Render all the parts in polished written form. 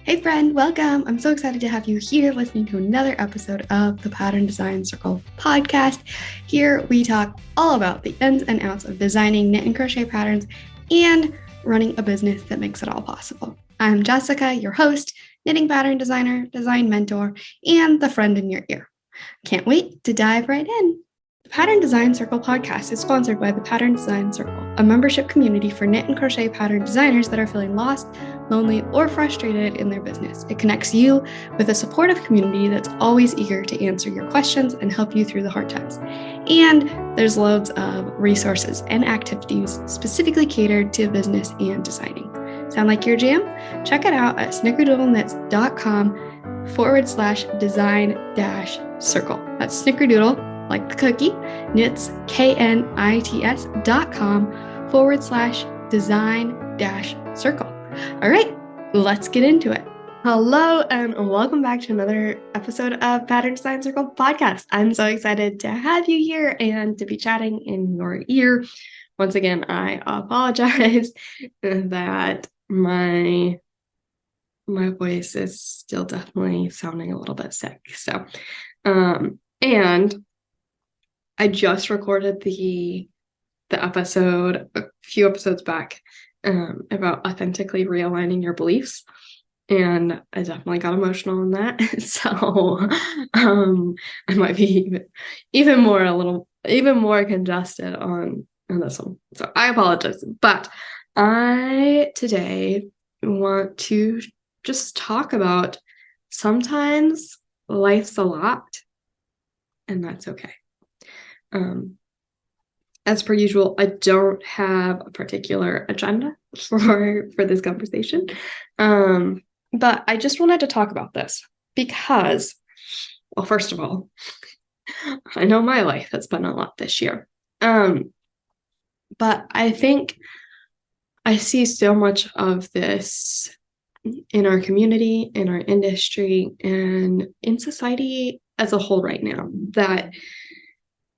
Hey friend, welcome. I'm so excited to have you here listening to another episode of the Pattern Design Circle podcast. Here we talk all about the ins and outs of designing knit and crochet patterns and running a business that makes it all possible. I'm Jessica, your host, knitting pattern designer, design mentor, and the friend in your ear. Can't wait to dive right in. The Pattern Design Circle podcast is sponsored by the Pattern Design Circle, a membership community for knit and crochet pattern designers that are feeling lost, lonely, or frustrated in their business. It connects you with a supportive community that's always eager to answer your questions and help you through the hard times. And there's loads of resources and activities specifically catered to business and designing. Sound like your jam? Check it out at snickerdoodleknits.com/design-circle. That's snickerdoodle, like the cookie, knits, knits.com/design-circle. All right, let's get into it. Hello, and welcome back to another episode of Pattern Design Circle podcast. I'm so excited to have you here and to be chatting in your ear. Once again, I apologize that my voice is still definitely sounding a little bit sick. So, and I just recorded the episode a few episodes back about authentically realigning your beliefs, and I definitely got emotional in that. So I might be even more congested on this one. So I apologize, but I today want to just talk about sometimes life's a lot, and that's okay. As per usual, I don't have a particular agenda for this conversation, but I just wanted to talk about this because, well, first of all, I know my life has been a lot this year, but I think I see so much of this in our community, in our industry, and in society as a whole right now, that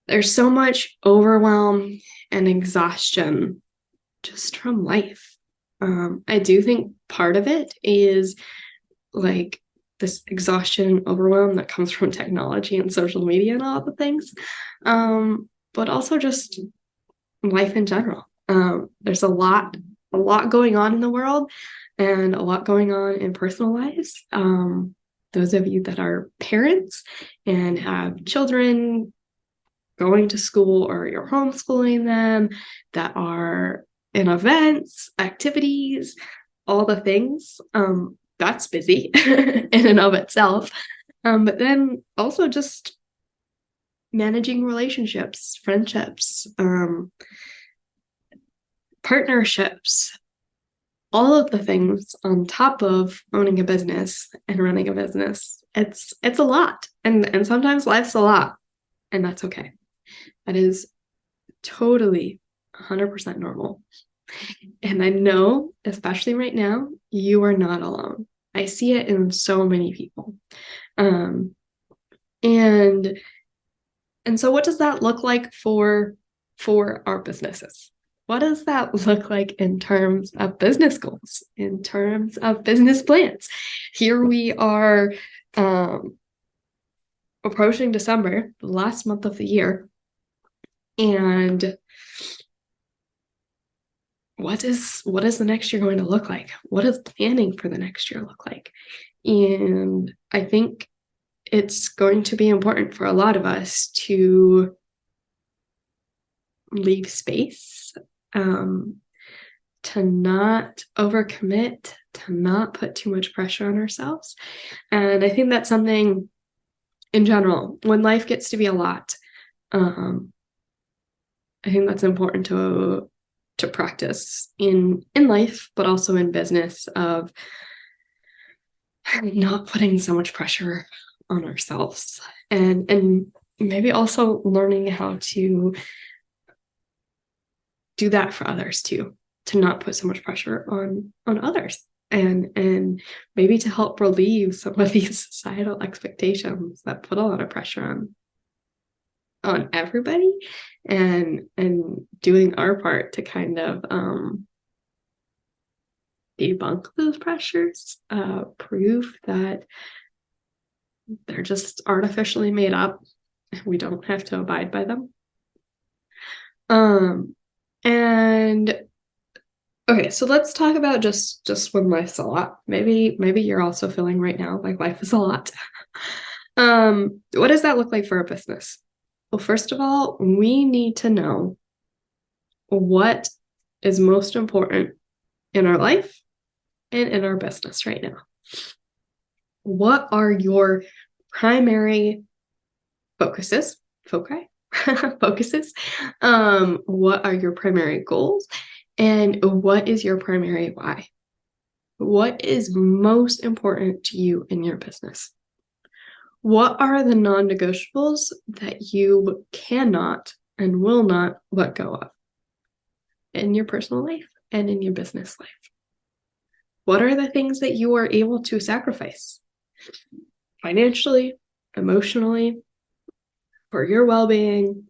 there's so much overwhelm and exhaustion just from life. I do think part of it is like this exhaustion and overwhelm that comes from technology and social media and all the things, but also just life in general. There's a lot going on in the world and a lot going on in personal lives. Those of you that are parents and have children going to school, or you're homeschooling them, that are in events, activities, all the things, that's busy in and of itself. But then also just managing relationships, friendships, partnerships, all of the things on top of owning a business and running a business. It's a lot, and sometimes life's a lot, and that's okay. That is totally 100% normal. And I know, especially right now, you are not alone. I see it in so many people. And so what does that look like for our businesses? What does that look like in terms of business goals, in terms of business plans? Here we are approaching December, the last month of the year. And what is the next year going to look like? What does planning for the next year look like? And I think it's going to be important for a lot of us to leave space, to not overcommit, to not put too much pressure on ourselves. And I think that's something in general, when life gets to be a lot, I think that's important to practice in life, but also in business, of not putting so much pressure on ourselves, and maybe also learning how to do that for others too, to not put so much pressure on others, and maybe to help relieve some of these societal expectations that put a lot of pressure on everybody, and doing our part to kind of debunk those pressures, prove that they're just artificially made up. We don't have to abide by them. And okay, so let's talk about just when life's a lot. Maybe you're also feeling right now like life is a lot. What does that look like for a business? Well, first of all, we need to know what is most important in our life and in our business right now. What are your primary focuses? Focuses. What are your primary goals? And what is your primary why? What is most important to you in your business? What are the non-negotiables that you cannot and will not let go of in your personal life and in your business life? What are the things that you are able to sacrifice financially, emotionally, for your well-being?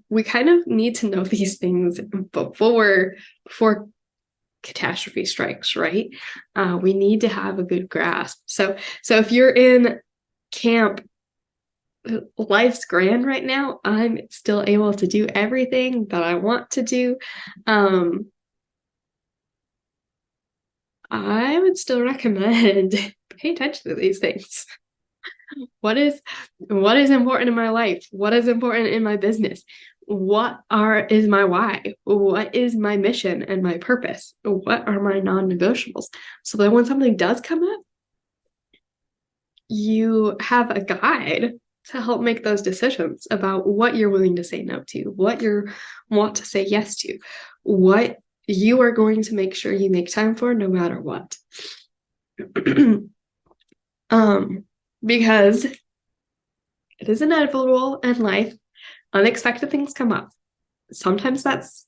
We kind of need to know these things before catastrophe strikes, right? We need to have a good grasp. So if you're in camp, life's grand right now, I'm still able to do everything that I want to do. I would still recommend pay attention to these things. What is important in my life? What is important in my business? Is my why? What is my mission and my purpose? What are my non-negotiables? So that when something does come up, you have a guide to help make those decisions about what you're willing to say no to, what you want to say yes to, what you are going to make sure you make time for no matter what. Because it is inevitable in life. Unexpected things come up. Sometimes that's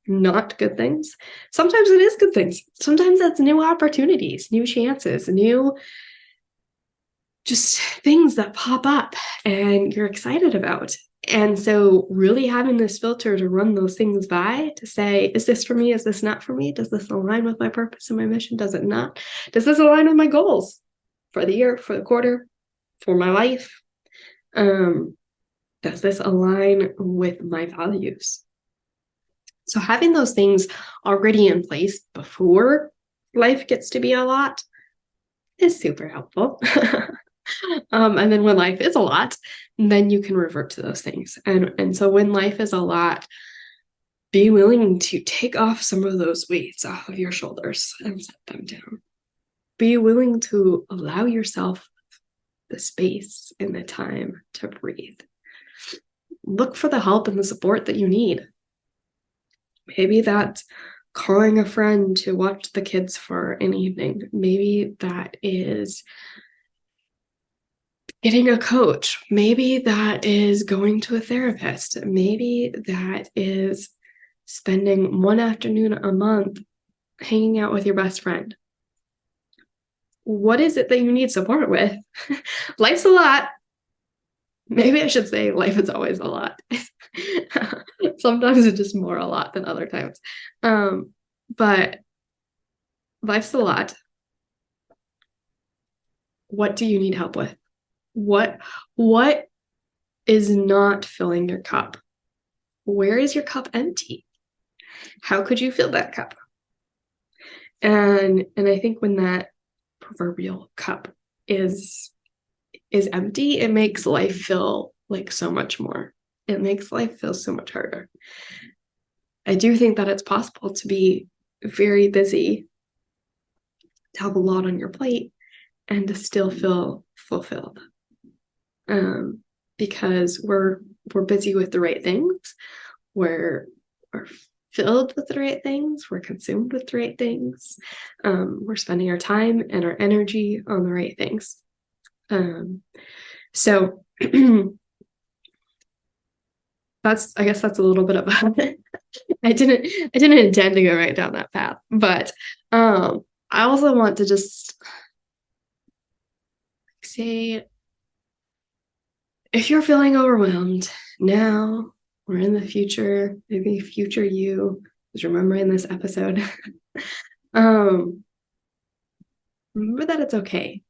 not good things. Sometimes it is good things. Sometimes that's new opportunities, new chances, new just things that pop up and you're excited about. And so really having this filter to run those things by to say, is this for me? Is this not for me? Does this align with my purpose and my mission? Does it not? Does this align with my goals for the year, for the quarter, for my life? Does this align with my values? So having those things already in place before life gets to be a lot is super helpful. And then when life is a lot, then you can revert to those things. And so when life is a lot, be willing to take off some of those weights off of your shoulders and set them down. Be willing to allow yourself the space and the time to breathe. Look for the help and the support that you need. Maybe that's calling a friend to watch the kids for an evening. Maybe that is getting a coach. Maybe that is going to a therapist. Maybe that is spending one afternoon a month hanging out with your best friend. What is it that you need support with? Life's a lot. Maybe I should say life is always a lot. Sometimes it's just more a lot than other times. But life's a lot. What do you need help with? What is not filling your cup? Where is your cup empty? How could you fill that cup? And I think when that proverbial cup is empty, it makes life feel like so much more. It makes life feel so much harder. I do think that it's possible to be very busy, to have a lot on your plate, and to still feel fulfilled. Because we're busy with the right things, we're filled with the right things, we're consumed with the right things, we're spending our time and our energy on the right things. So I guess that's a little bit about it. I didn't intend to go right down that path, but I also want to just say, if you're feeling overwhelmed now, or in the future, maybe future you is remembering this episode, remember that it's okay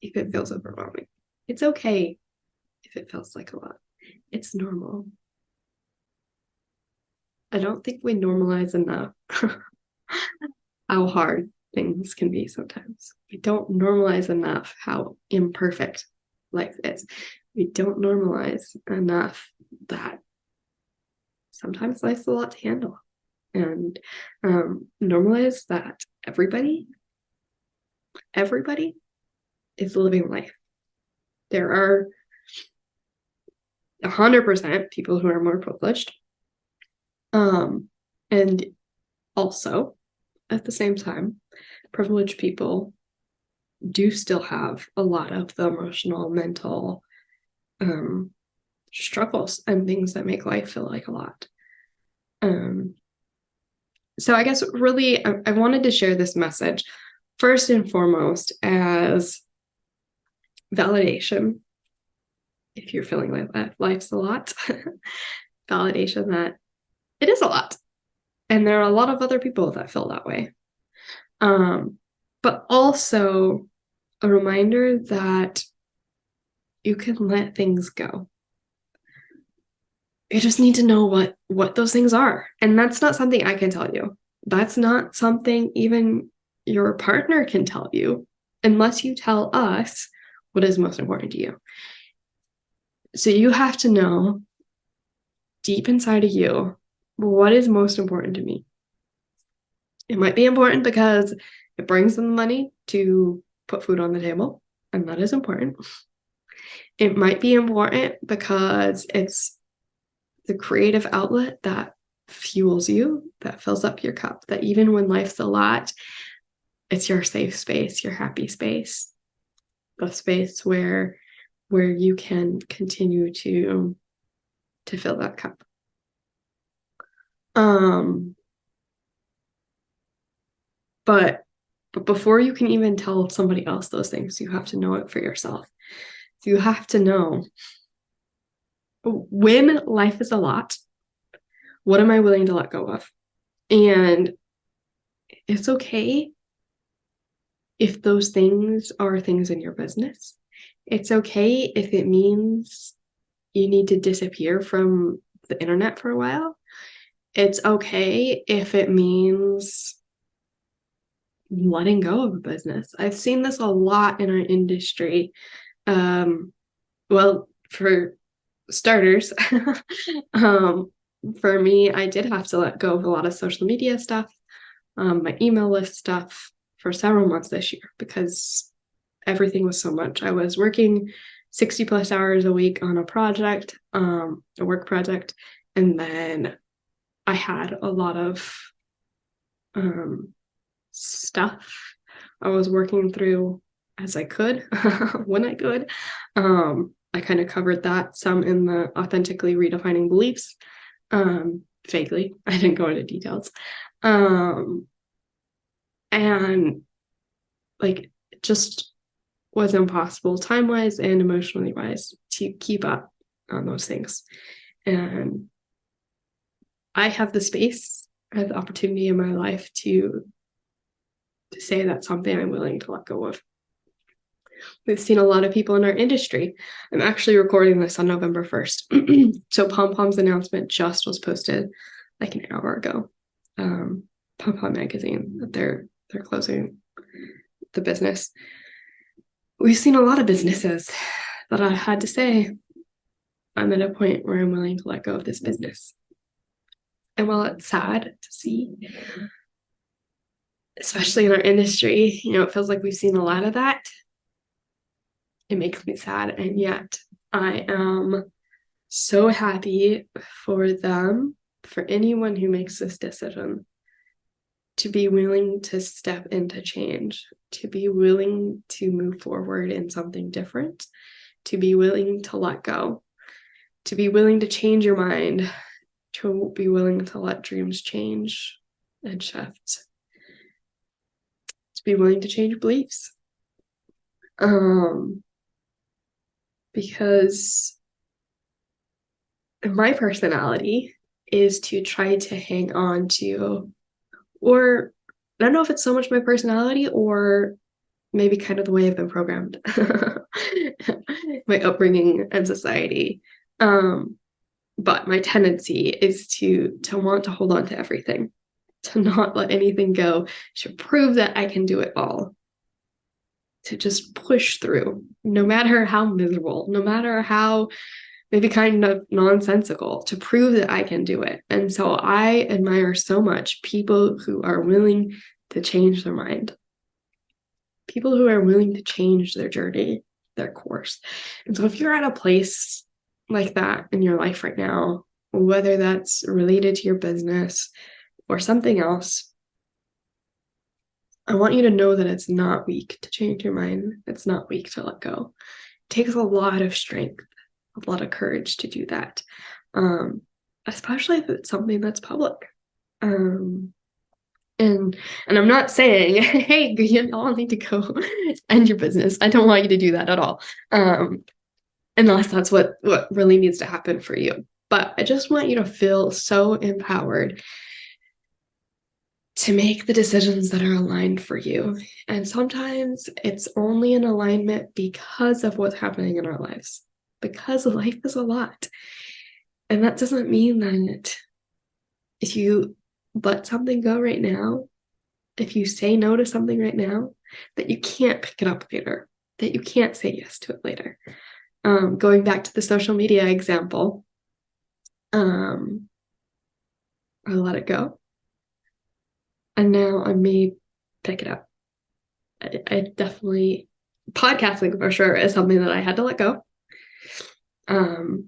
if it feels overwhelming. It's okay if it feels like a lot. It's normal. I don't think we normalize enough how hard things can be sometimes. We don't normalize enough how imperfect life is. We don't normalize enough that sometimes life's a lot to handle. And normalize that everybody is living life. There are 100% people who are more privileged. And also, at the same time, privileged people do still have a lot of the emotional, mental struggles and things that make life feel like a lot. So I guess really I wanted to share this message first and foremost as validation. If you're feeling like that life's a lot, validation that it is a lot. And there are a lot of other people that feel that way. But also a reminder that you can let things go. You just need to know what those things are. And that's not something I can tell you. That's not something even your partner can tell you unless you tell us what is most important to you. So you have to know deep inside of you what is most important to me. It might be important because it brings them the money to put food on the table, and that is important. It might be important because it's the creative outlet that fuels you, that fills up your cup, that even when life's a lot, it's your safe space, your happy space, the space where you can continue to fill that cup. But before you can even tell somebody else those things, you have to know it for yourself. So you have to know, when life is a lot, what am I willing to let go of? And it's okay if those things are things in your business. It's okay if it means you need to disappear from the internet for a while. It's okay if it means letting go of a business. I've seen this a lot in our industry. Well, for starters, for me, I did have to let go of a lot of social media stuff, my email list stuff for several months this year because everything was so much. I was working 60 plus hours a week on a project, a work project, and then I had a lot of stuff I was working through as I could when I could. I kind of covered that some in the authentically redefining beliefs, vaguely. I didn't go into details. And like it just was impossible time-wise and emotionally wise to keep up on those things. And I have the space, I have the opportunity in my life to say that's something I'm willing to let go of. We've seen a lot of people in our industry. I'm actually recording this on November 1st. So Pom Pom's announcement just was posted like an hour ago. Pom Pom magazine, that they're closing the business. We've seen a lot of businesses that I had to say, I'm at a point where I'm willing to let go of this business. And while it's sad to see, especially in our industry, it feels like we've seen a lot of that. It makes me sad, and yet I am so happy for them, for anyone who makes this decision, to be willing to step into change, to be willing to move forward in something different, to be willing to let go, to be willing to change your mind, to be willing to let dreams change and shift, to be willing to change beliefs. Because my personality is to try to hang on to, or I don't know if it's so much my personality or maybe kind of the way I've been programmed, my upbringing and society. But my tendency is to want to hold on to everything, to not let anything go, to prove that I can do it all, to just push through, no matter how miserable, no matter how maybe kind of nonsensical, to prove that I can do it. And so I admire so much people who are willing to change their mind, people who are willing to change their journey, their course. And so if you're at a place like that in your life right now, whether that's related to your business or something else, I want you to know that it's not weak to change your mind. It's not weak to let go. It takes a lot of strength, a lot of courage to do that, especially if it's something that's public. And I'm not saying, hey, you all need to go end your business. I don't want you to do that at all, unless that's what really needs to happen for you. But I just want you to feel so empowered to make the decisions that are aligned for you. And sometimes it's only in alignment because of what's happening in our lives, because life is a lot. And that doesn't mean that if you let something go right now, if you say no to something right now, that you can't pick it up later, that you can't say yes to it later. Going back to the social media example, I let it go. And now I may pick it up. I definitely, podcasting for sure is something that I had to let go. And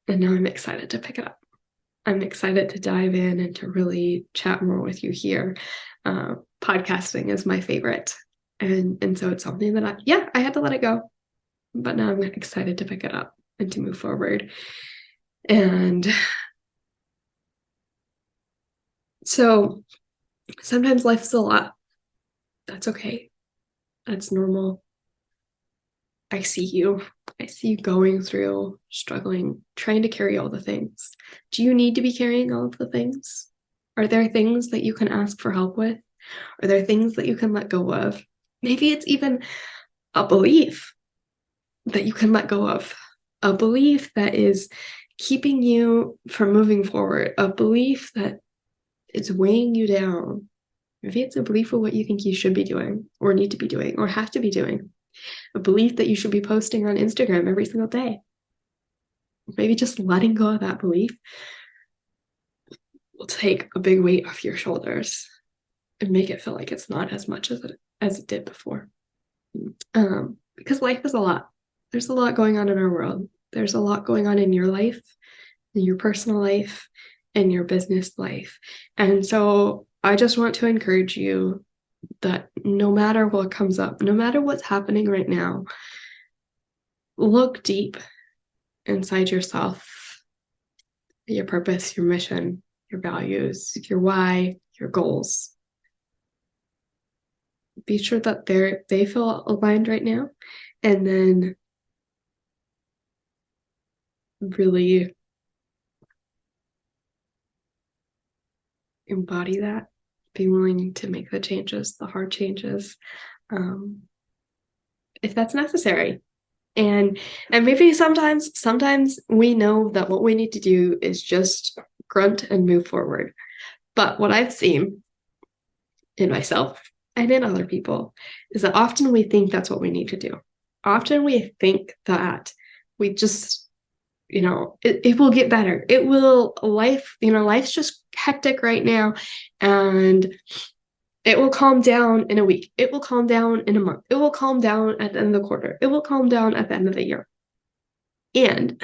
now I'm excited to pick it up. I'm excited to dive in and to really chat more with you here. Podcasting is my favorite. And so it's something that I had to let it go. But now I'm excited to pick it up and to move forward. And so sometimes life is a lot. That's okay. That's normal. I see you. I see you going through, struggling, trying to carry all the things. Do you need to be carrying all of the things? Are there things that you can ask for help with? Are there things that you can let go of? Maybe it's even a belief that you can let go of, a belief that is keeping you from moving forward, a belief that is weighing you down. Maybe it's a belief of what you think you should be doing or need to be doing or have to be doing, a belief that you should be posting on Instagram every single day. Maybe just letting go of that belief will take a big weight off your shoulders and make it feel like it's not as much as it did before. Because life is a lot. There's a lot going on in our world. There's a lot going on in your life, in your personal life, in your business life. And so I just want to encourage you that no matter what comes up, no matter what's happening right now, look deep inside yourself, your purpose, your mission, your values, your why, your goals. Be sure that they feel aligned right now, and then really embody that. Be willing to make the changes, the hard changes, if that's necessary. And maybe sometimes we know that what we need to do is just grunt and move forward. But what I've seen in myself and in other people is that often we think that's what we need to do. Often we think that we just, it will get better. It will, life's just hectic right now, and it will calm down in a week. It will calm down in a month. It will calm down at the end of the quarter. It will calm down at the end of the year. And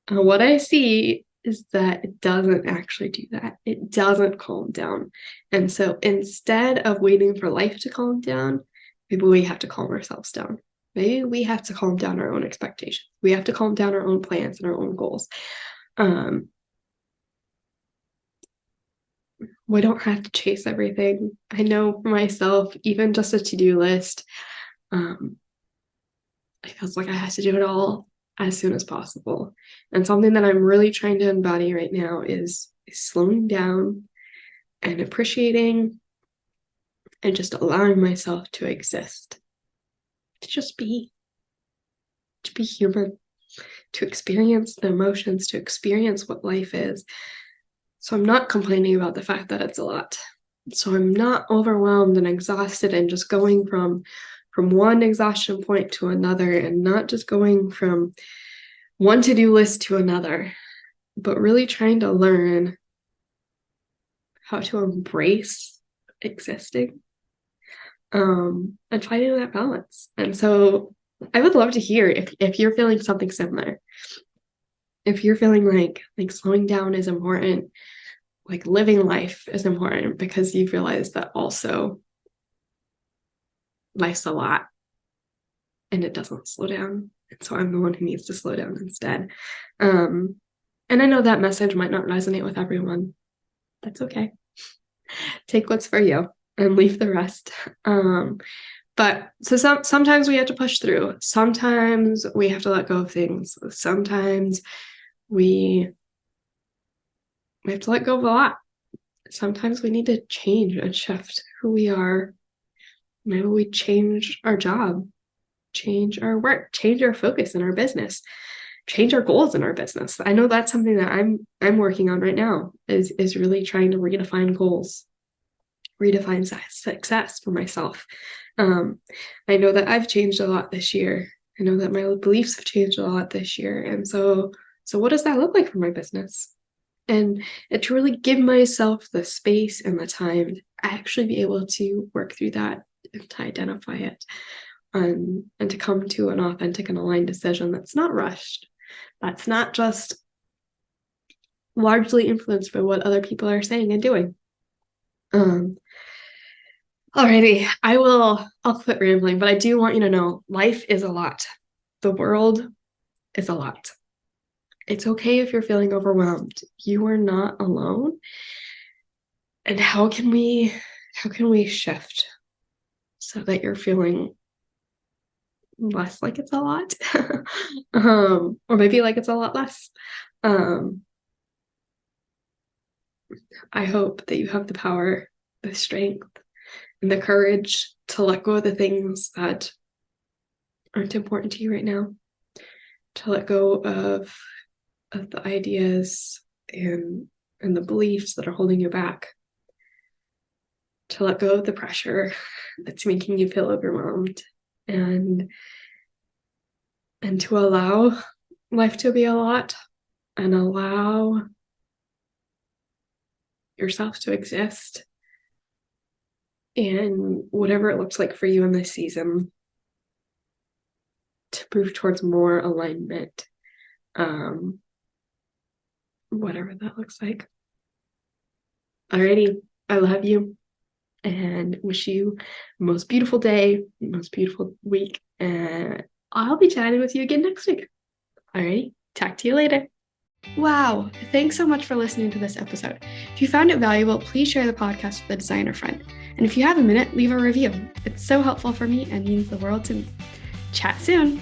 what I see is that it doesn't actually do that. It doesn't calm down. And so instead of waiting for life to calm down, maybe we have to calm ourselves down. Maybe we have to calm down our own expectations. We have to calm down our own plans and our own goals. We don't have to chase everything. I know for myself, even just a to-do list, it feels like I have to do it all. as soon as possible. And something that I'm really trying to embody right now is slowing down and appreciating and just allowing myself to exist, to just be, to be human, to experience the emotions, to experience what life is. So I'm not complaining about the fact that it's a lot. So I'm not overwhelmed and exhausted and just going from one exhaustion point to another, and not just going from one to-do list to another, but really trying to learn how to embrace existing, and finding that balance. And so I would love to hear if you're feeling something similar. If you're feeling like slowing down is important, like living life is important, because you've realized that also life's a lot and it doesn't slow down. And so I'm the one who needs to slow down instead. And I know that message might not resonate with everyone. That's okay. Take what's for you and leave the rest. But so sometimes we have to push through. Sometimes we have to let go of things. Sometimes we have to let go of a lot. Sometimes we need to change and shift who we are. Maybe we change our job, change our work, change our focus in our business, change our goals in our business. I know that's something that I'm working on right now, is really trying to redefine goals, redefine success for myself. I know that I've changed a lot this year. I know that my beliefs have changed a lot this year. And so what does that look like for my business? And to really give myself the space and the time to actually be able to work through that and to identify it, and to come to an authentic and aligned decision that's not rushed, that's not just largely influenced by what other people are saying and doing. Alrighty, I'll quit rambling, but I do want you to know life is a lot. The world is a lot. It's okay if you're feeling overwhelmed. You are not alone. And how can we shift so that you're feeling less like it's a lot? Or maybe like it's a lot less. I hope that you have the power, the strength, and the courage to let go of the things that aren't important to you right now, to let go of the ideas and the beliefs that are holding you back, to let go of the pressure that's making you feel overwhelmed, and to allow life to be a lot, and allow yourself to exist in whatever it looks like for you in this season, to move towards more alignment, whatever that looks like. Alrighty, I love you and wish you the most beautiful day, most beautiful week, and I'll be chatting with you again next week. Alrighty, talk to you later. Wow, thanks so much for listening to this episode. If you found it valuable, please share the podcast with a designer friend. And if you have a minute, leave a review. It's so helpful for me and means the world to me. Chat soon.